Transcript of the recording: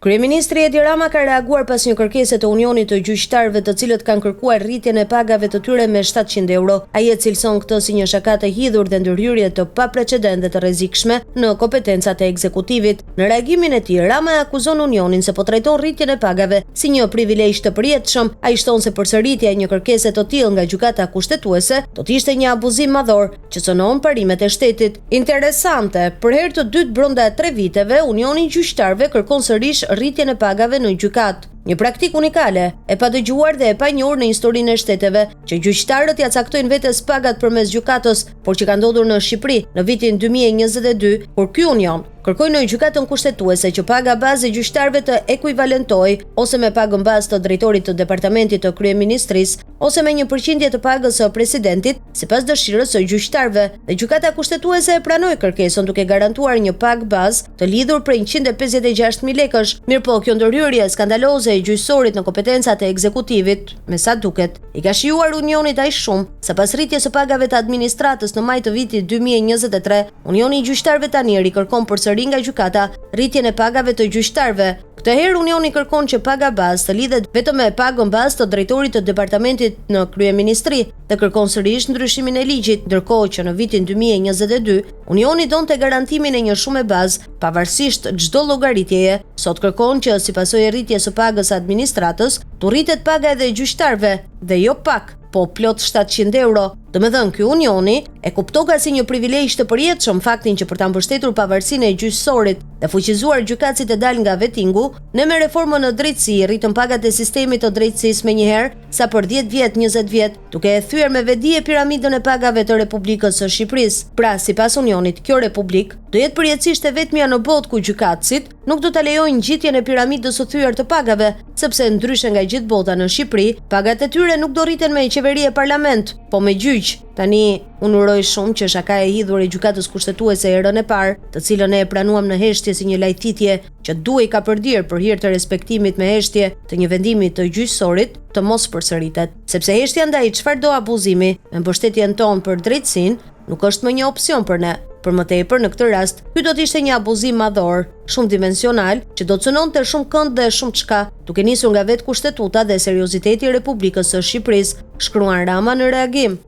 Kryeministri Edi Rama ka reaguar pas një kërkese të Unionit të Gjyqtarëve, të cilët kanë kërkuar rritjen e pagave të tyre me 700 euro. Ai e cilëson këtë si një shaka të hidhur dhe ndërhyrje të paprecedente të rrezikshme në kompetencat e ekzekutivit. Në reagimin e tij, Rama akuzon Unionin se po trajton rritjen e pagave si një privilegj të përjetshëm. Ai shton se përsëritja e një kërkese të tillë nga gjykata kushtetuese do të ishte një abuzim madhor që cënon parimet e shtetit. Interesante, për herë të dytë brenda 3 viteve, Unioni i Gjyqtarëve kërkon sërish rritjen e pagave në gjykat. Një praktik unikale, e padëgjuar dhe e panjohur në historinë e shteteve, që gjyqtarët ja caktojnë vetes pagat përmes gjykatës, por që ka ndodhur në Shqipëri në vitin 2022, kur ky union kërkoi në gjykatën kushtetuese që paga bazë e gjyqtarëve të ekuivalentojë ose me pagën bazë të drejtorit të departamentit të kryeministrisë ose me 1% të pagës së presidentit, sipas dëshirës së gjyqtarëve. Dhe gjykata kushtetuese e pranoi kërkesën duke garantuar një pagë bazë të lidhur prej 156.000 lekësh. Mirëpo, kjo ndërhyrje skandaloze e gjyqësorit në kompetencat e ekzekutivit, me sa duket, i ka shijuar Unionit aq shumë sa pas rritjes së pagave të administratës në maj të vitit 2023, Unioni i Gjyqtarëve tani rikërkon përsëri nga gjykata rritjen e pagave të gjyqtarëve. Këtë herë Unioni kërkon që paga bazë të lidhet vetëm me pagën bazë të drejtorit të departamentit në kryeministri dhe kërkon sërish ndryshimin e ligjit, ndërkohë që në vitin 2022 Unioni donte garantimin e një shume bazë pavarësisht çdo llogaritjeje. Sot kërkon që si pasojë e rritjes së pagës së administratës, të rritet paga edhe e gjyqtarëve dhe jo pak, po plot 700 euro. Domethënë, ky Unioni e kuptoka si një privilegj të përjetshëm faktin që për ta mbështetur pavarësinë e gjyqësorit dhe fuqizuar gjykatësit e dalë nga vetingu, ne me reformën në drejtësi rritëm pagat e sistemit të drejtësisë menjëherë sa për 10 vjet, 20 vjet, duke e thyer me vedi e piramidën e pagave të Republikës së Shqipërisë. Pra, sipas Unionit, kjo republikë do jetë përjetësisht e vetmja në botë ku gjykatësit nuk do ta lejojnë ngjitjen e piramidës së thyer të pagave, sepse ndryshe nga gjithë bota në Shqipëri, pagat e tyre nuk do rriten me qeveri e parlament, po me gjyq. Tani, unë uroj shumë që shaka e hidhur e gjykatës kushtetuese herën e parë, të cilën ne e pranuam në heshtje si një lajthitje që duhej ka përdir për hir të respektimit me heshtje të një vendimi të gjyqësorit, të mos përsëritet, sepse heshtja ndaj çfarëdo abuzimi me mbështetjen tonë për drejtësinë nuk është më një opsion për ne. Për më tepër në këtë rast, ky do të ishte një abuzim madhor, shumë dimensional, që do të cënonte shumë kënd dhe shumë çka, duke nisur nga vetë kushtetuta dhe serioziteti i Republikës së Shqipërisë, shkruan Rama në reagim.